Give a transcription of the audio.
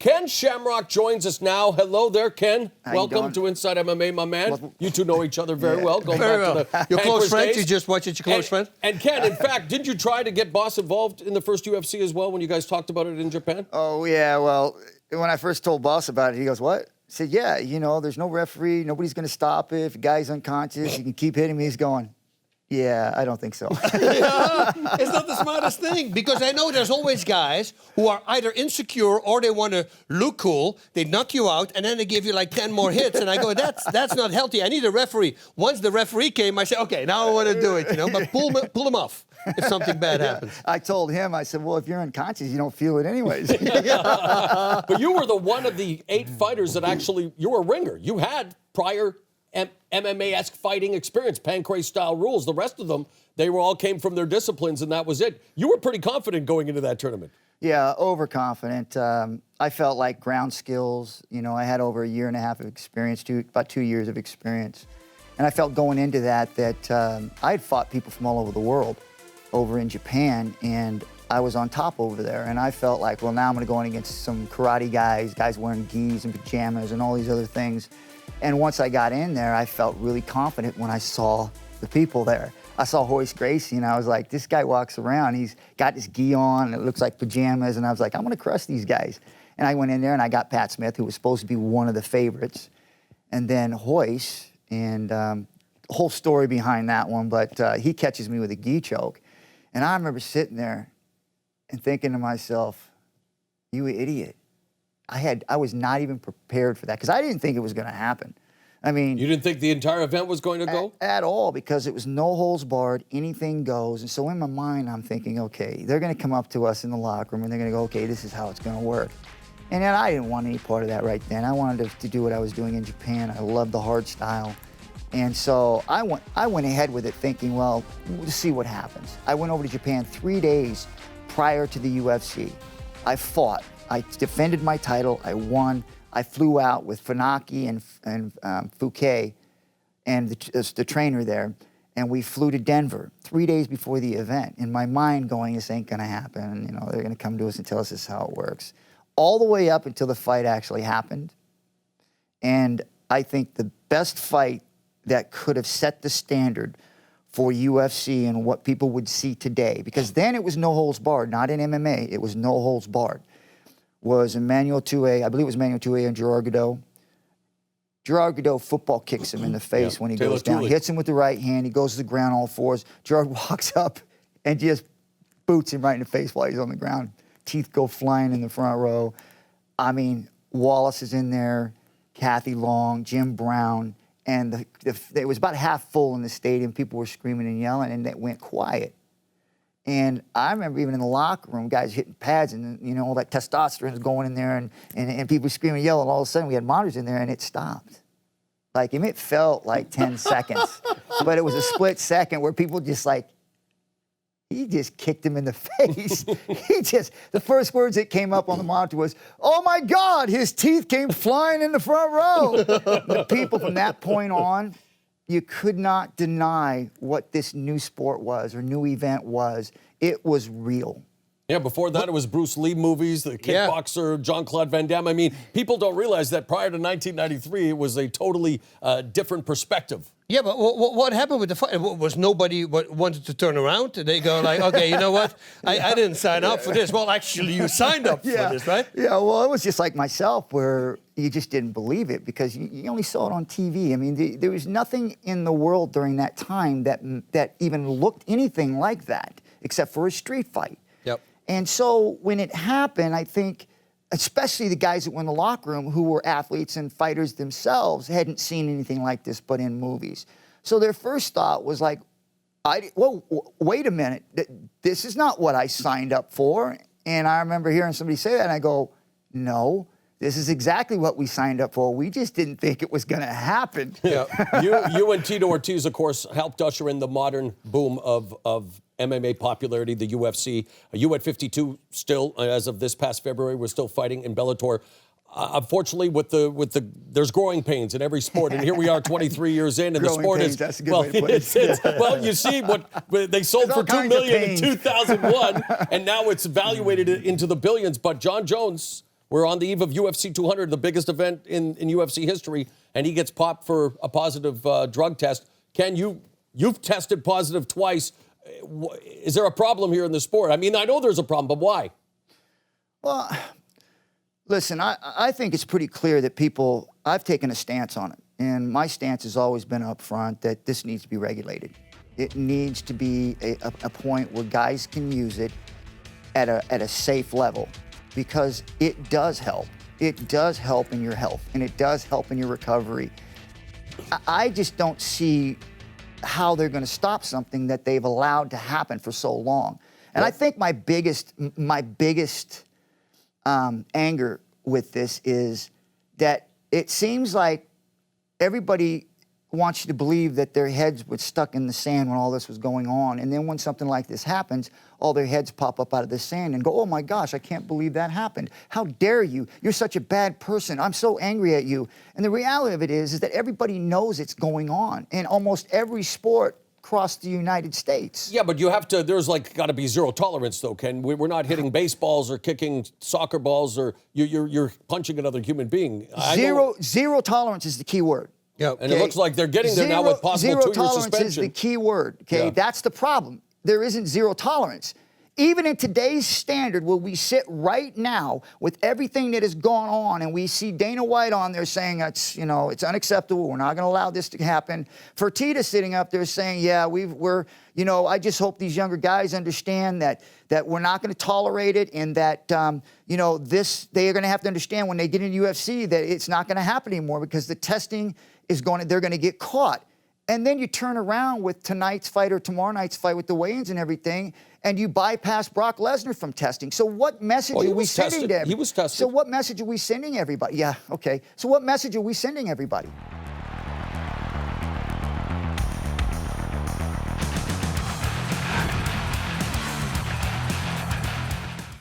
Ken Shamrock joins us now. Hello there, Ken. How you Welcome doing? to Inside MMA, my man. You two know each other very well. Going Very back well. to the Your close Pancras friends? days. You just watch it, your close friends? And Ken, in fact, didn't you try to get Boss involved in the first UFC as well when you guys talked about it in Japan? Oh, yeah. Well, when I first told Boss about it, he goes, what? I said, yeah, you know, there's no referee. Nobody's going to stop it. If a guy's unconscious, you can keep hitting me. He's going, yeah, I don't think so. It's not the smartest thing, because I know there's always guys who are either insecure or they want to look cool. They knock you out, and then they give you like 10 more hits. And I go, that's not healthy. I need a referee. Once the referee came, I said, okay, now I want to do it, you know. But pull him off if something bad happens. I told him, I said, well, if you're unconscious, you don't feel it anyways. But you were the one of the 8 fighters that actually, you were a ringer. You had prior MMA-esque fighting experience, Pancrase-style rules. The rest of them, they were all came from their disciplines, and that was it. You were pretty confident going into that tournament. Yeah, overconfident. I felt like ground skills. You know, I had over a year and a half of experience, about 2 years of experience. And I felt going into that I had fought people from all over the world over in Japan, and I was on top over there. And I felt like, well, now I'm going to go in against some karate guys wearing gis and pajamas and all these other things. And once I got in there, I felt really confident when I saw the people there. I saw Royce Gracie, and I was like, this guy walks around, he's got this gi on, and it looks like pajamas, and I was like, I'm gonna crush these guys. And I went in there, and I got Pat Smith, who was supposed to be one of the favorites, and then Royce, and the whole story behind that one, but he catches me with a gi choke. And I remember sitting there and thinking to myself, you idiot. I was not even prepared for that, because I didn't think it was gonna happen. I mean, You didn't think the entire event was going to go? At all, because it was no holds barred, anything goes. And so in my mind, I'm thinking, okay, they're going to come up to us in the locker room and they're going to go, okay, this is how it's going to work. And then I didn't want any part of that right then. I wanted to do what I was doing in Japan. I loved the hard style. And so I went ahead with it thinking, well, we'll see what happens. I went over to Japan 3 days prior to the UFC. I fought. I defended my title. I won. I flew out with Funaki and Fouquet and the trainer there, and we flew to Denver 3 days before the event. In my mind going, this ain't gonna happen. You know, they're gonna come to us and tell us this is how it works. All the way up until the fight actually happened. And I think the best fight that could have set the standard for UFC and what people would see today, because then it was no holds barred, not in MMA, it was no holds barred, was Emmanuel Toué. I believe it was Emmanuel Toué and Gerard Godot. Gerard Godot football kicks him in the face when he Taylor goes down. Tooley. Hits him with the right hand. He goes to the ground all fours. Gerard walks up and just boots him right in the face while he's on the ground. Teeth go flying in the front row. I mean, Wallace is in there, Kathy Long, Jim Brown, and it was about half full in the stadium. People were screaming and yelling, and it went quiet. And I remember even in the locker room, guys hitting pads, and you know all that testosterone is going in there, and people screaming and yelling. All of a sudden, we had monitors in there, and it stopped. Like, it felt like 10 seconds, but it was a split second where people just like, he just kicked him in the face. The first words that came up on the monitor was, oh my God, his teeth came flying in the front row. The people from that point on, you could not deny what this new sport was or new event was. It was real. Yeah, before that, it was Bruce Lee movies, the kickboxer, Jean-Claude Van Damme. I mean, people don't realize that prior to 1993, it was a totally different perspective. Yeah, but what happened with the fight? Was nobody wanted to turn around? They go like, okay, you know what? I didn't sign up for this. Well, actually, you signed up for this, right? Yeah, well, it was just like myself where you just didn't believe it because you only saw it on TV. I mean, there was nothing in the world during that time that even looked anything like that except for a street fight. Yep. And so when it happened, I think, especially the guys that were in the locker room who were athletes and fighters themselves, hadn't seen anything like this but in movies. So their first thought was like, well, wait a minute, this is not what I signed up for. And I remember hearing somebody say that, and I go, no, this is exactly what we signed up for. We just didn't think it was going to happen. Yeah. you and Tito Ortiz, of course, helped usher in the modern boom of MMA popularity, the UFC. You at 52 still, as of this past February, we're still fighting in Bellator. Unfortunately, there's growing pains in every sport, and here we are 23 years in, and the sport pains, is, that's a good way to put it. well, you see what they sold for $2 million in 2001, and now it's evaluated into the billions. But John Jones We're on the eve of UFC 200, the biggest event in UFC history, and he gets popped for a positive drug test. Ken, you've tested positive twice. Is there a problem here in the sport? I mean, I know there's a problem, but why? Well, listen, I think it's pretty clear that I've taken a stance on it. And my stance has always been up front that this needs to be regulated. It needs to be a point where guys can use it at a safe level, because it does help. It does help in your health, and it does help in your recovery. I just don't see how they're going to stop something that they've allowed to happen for so long. And I think my biggest anger with this is that it seems like everybody wants you to believe that their heads were stuck in the sand when all this was going on. And then when something like this happens, all their heads pop up out of the sand and go, oh my gosh, I can't believe that happened. How dare you? You're such a bad person. I'm so angry at you. And the reality of it is that everybody knows it's going on in almost every sport across the United States. Yeah, but you have to, there's like got to be zero tolerance though, Ken. We're not hitting baseballs or kicking soccer balls, or you're punching another human being. Zero tolerance is the key word. Yeah, and it looks like they're getting there now with possible 2-year suspension. Zero tolerance is the key word, okay? Yeah. That's the problem. There isn't zero tolerance. Even in today's standard, where we sit right now with everything that has gone on, and we see Dana White on there saying it's unacceptable. We're not going to allow this to happen. Fertitta sitting up there saying, yeah, I just hope these younger guys understand that we're not going to tolerate it, and that they are going to have to understand when they get in UFC that it's not going to happen anymore, because the testing they're going to get caught. And then you turn around with tonight's fight or tomorrow night's fight with the weigh-ins and everything, and you bypass Brock Lesnar from testing. So what message are we sending to everybody? He was tested. So what message are we sending everybody? Yeah, okay. So what message are we sending everybody?